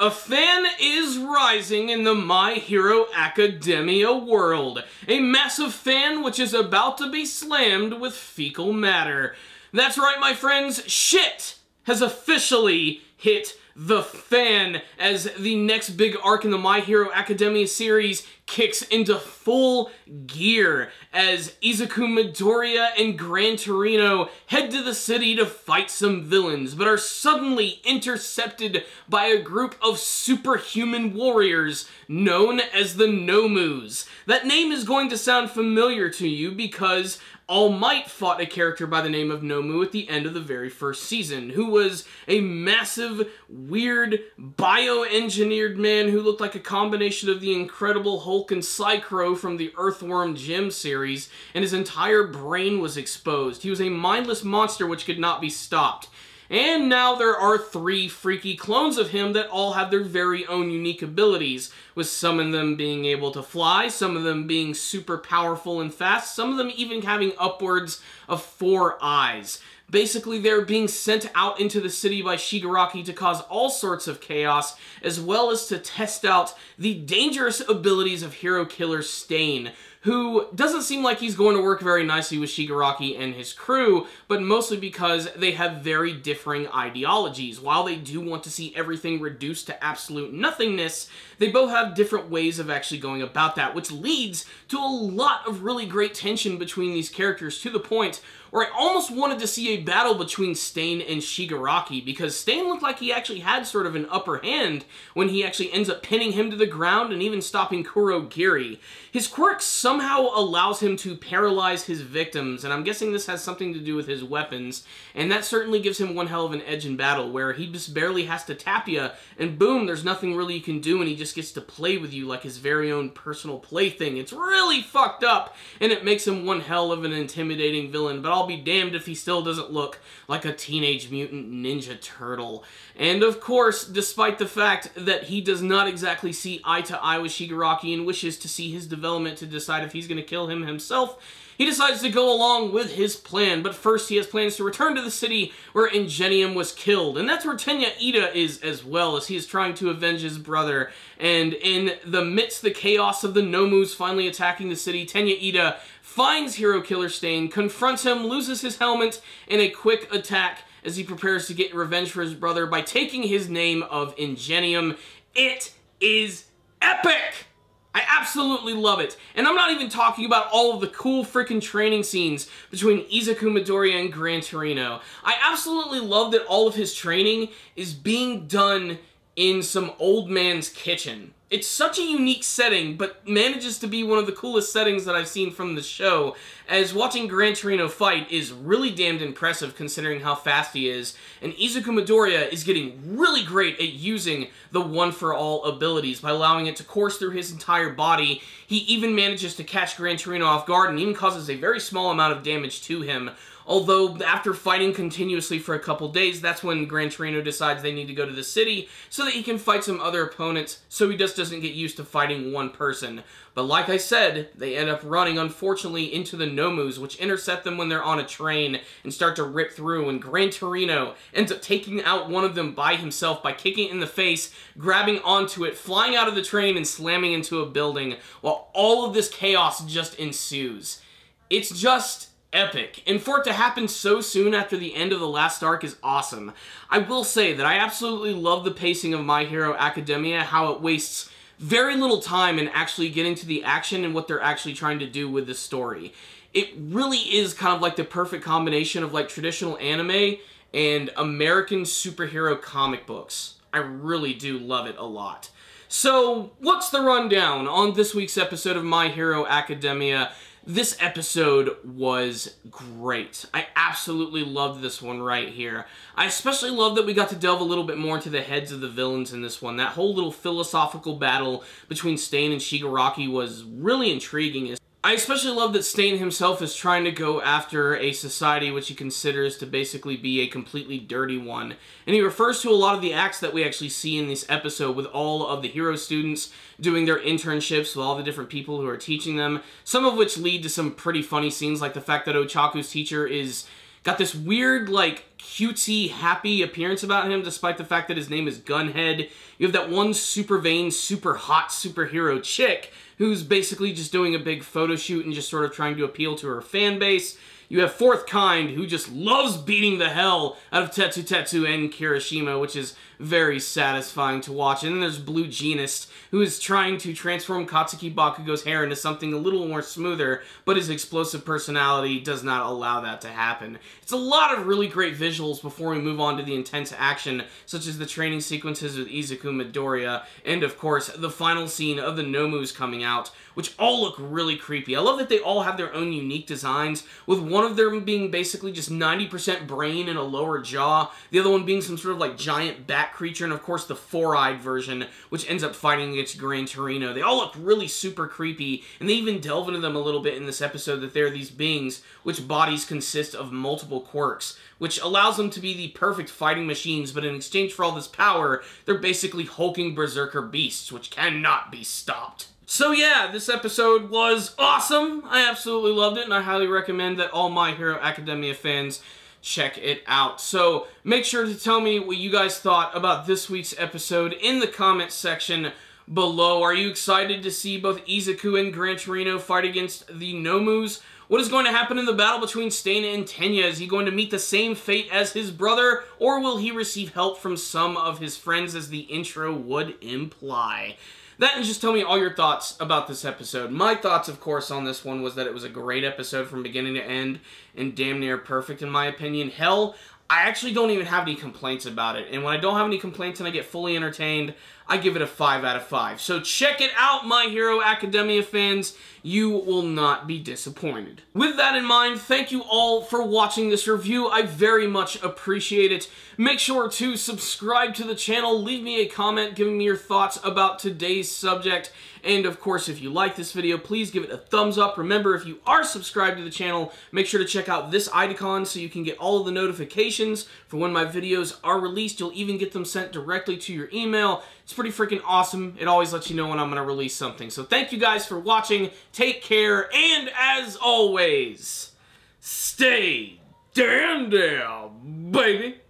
A fan is rising in the My Hero Academia world. A massive fan which is about to be slammed with fecal matter. That's right, my friends, shit has officially hit the fan as the next big arc in the My Hero Academia series kicks into full gear as Izuku Midoriya and Gran Torino head to the city to fight some villains, but are suddenly intercepted by a group of superhuman warriors known as the Nomus. That name is going to sound familiar to you because All Might fought a character by the name of Nomu at the end of the very first season, who was a massive, weird, bioengineered man who looked like a combination of the Incredible Hulk and Psychro from the Earthworm Jim series, and his entire brain was exposed. He was a mindless monster which could not be stopped. And now there are 3 freaky clones of him that all have their very own unique abilities, with some of them being able to fly, some of them being super powerful and fast, some of them even having upwards of 4 eyes. Basically, they're being sent out into the city by Shigaraki to cause all sorts of chaos, as well as to test out the dangerous abilities of hero killer Stain, who doesn't seem like he's going to work very nicely with Shigaraki and his crew, but mostly because they have very differing ideologies. While they do want to see everything reduced to absolute nothingness, they both have different ways of actually going about that, which leads to a lot of really great tension between these characters, to the point where I almost wanted to see a battle between Stain and Shigaraki, because Stain looked like he actually had sort of an upper hand when he actually ends up pinning him to the ground and even stopping Kurogiri. His quirk somehow allows him to paralyze his victims, and I'm guessing this has something to do with his weapons, and that certainly gives him one hell of an edge in battle, where he just barely has to tap you, and boom, there's nothing really you can do, and he just gets to play with you like his very own personal plaything. It's really fucked up, and it makes him one hell of an intimidating villain, but I'll be damned if he still doesn't look like a Teenage Mutant Ninja Turtle. And of course, despite the fact that he does not exactly see eye to eye with Shigaraki and wishes to see his development to decide if he's going to kill him himself, he decides to go along with his plan, but first he has plans to return to the city where Ingenium was killed, and that's where Tenya Iida is as well, as he is trying to avenge his brother. And in the midst of the chaos of the Nomus finally attacking the city, Tenya Iida finds Hero Killer Stain, confronts him, loses his helmet in a quick attack as he prepares to get revenge for his brother by taking his name of Ingenium. It is epic! I absolutely love it. And I'm not even talking about all of the cool freaking training scenes between Izuku Midoriya and Gran Torino. I absolutely love that all of his training is being done in some old man's kitchen. It's such a unique setting, but manages to be one of the coolest settings that I've seen from the show, as watching Gran Torino fight is really damned impressive considering how fast he is, and Izuku Midoriya is getting really great at using the one-for-all abilities by allowing it to course through his entire body. He even manages to catch Gran Torino off guard and even causes a very small amount of damage to him. Although, after fighting continuously for a couple days, that's when Gran Torino decides they need to go to the city so that he can fight some other opponents, so he just doesn't get used to fighting one person. But like I said, they end up running, unfortunately, into the Nomus, which intercept them when they're on a train and start to rip through, and Gran Torino ends up taking out one of them by himself by kicking it in the face, grabbing onto it, flying out of the train, and slamming into a building, while all of this chaos just ensues. It's just epic, and for it to happen so soon after the end of the last arc is awesome. I will say that I absolutely love the pacing of My Hero Academia, how it wastes very little time in actually getting to the action and what they're actually trying to do with the story. It really is kind of like the perfect combination of like traditional anime and American superhero comic books. I really do love it a lot. So, what's the rundown on this week's episode of My Hero Academia? This episode was great. I absolutely loved this one right here. I especially love that we got to delve a little bit more into the heads of the villains in this one. That whole little philosophical battle between Stain and Shigaraki was really intriguing. I especially love that Stain himself is trying to go after a society which he considers to basically be a completely dirty one. And he refers to a lot of the acts that we actually see in this episode with all of the hero students doing their internships with all the different people who are teaching them, some of which lead to some pretty funny scenes, like the fact that Ochaku's teacher is got this weird, like, cutesy, happy appearance about him, despite the fact that his name is Gunhead. You have that one super vain, super hot superhero chick who's basically just doing a big photo shoot and just sort of trying to appeal to her fan base. You have Fourth Kind, who just loves beating the hell out of Tetsu Tetsu and Kirishima, which is very satisfying to watch. And then there's Blue Genist, who is trying to transform Katsuki Bakugo's hair into something a little more smoother, but his explosive personality does not allow that to happen. It's a lot of really great visuals before we move on to the intense action, such as the training sequences with Izuku Midoriya, and of course, the final scene of the Nomus coming out, which all look really creepy. I love that they all have their own unique designs, with one of them being basically just 90% brain and a lower jaw, the other one being some sort of like giant bat creature, and of course the four-eyed version, which ends up fighting against Gran Torino. They all look really super creepy, and they even delve into them a little bit in this episode, that they're these beings which bodies consist of multiple quirks, which allows them to be the perfect fighting machines, but in exchange for all this power, they're basically hulking berserker beasts, which cannot be stopped. So yeah, this episode was awesome. I absolutely loved it, and I highly recommend that all My Hero Academia fans check it out. So make sure to tell me what you guys thought about this week's episode in the comments section below. Are you excited to see both Izuku and Gran Torino fight against the Nomus? What is going to happen in the battle between Stana and Tenya? Is he going to meet the same fate as his brother, or will he receive help from some of his friends, as the intro would imply? That, and just tell me all your thoughts about this episode. My thoughts, of course, on this one was that it was a great episode from beginning to end, and damn near perfect in my opinion. Hell, I actually don't even have any complaints about it, and when I don't have any complaints and I get fully entertained, I give it a 5 out of 5. So check it out, My Hero Academia fans. You will not be disappointed. With that in mind, thank you all for watching this review. I very much appreciate it. Make sure to subscribe to the channel, leave me a comment giving me your thoughts about today's subject, and of course, if you like this video, please give it a thumbs up. Remember, if you are subscribed to the channel, make sure to check out this icon so you can get all of the notifications for when my videos are released. You'll even get them sent directly to your email. It's pretty freaking awesome. It always lets you know when I'm going to release something. So thank you guys for watching. Take care, and as always, stay damn, baby.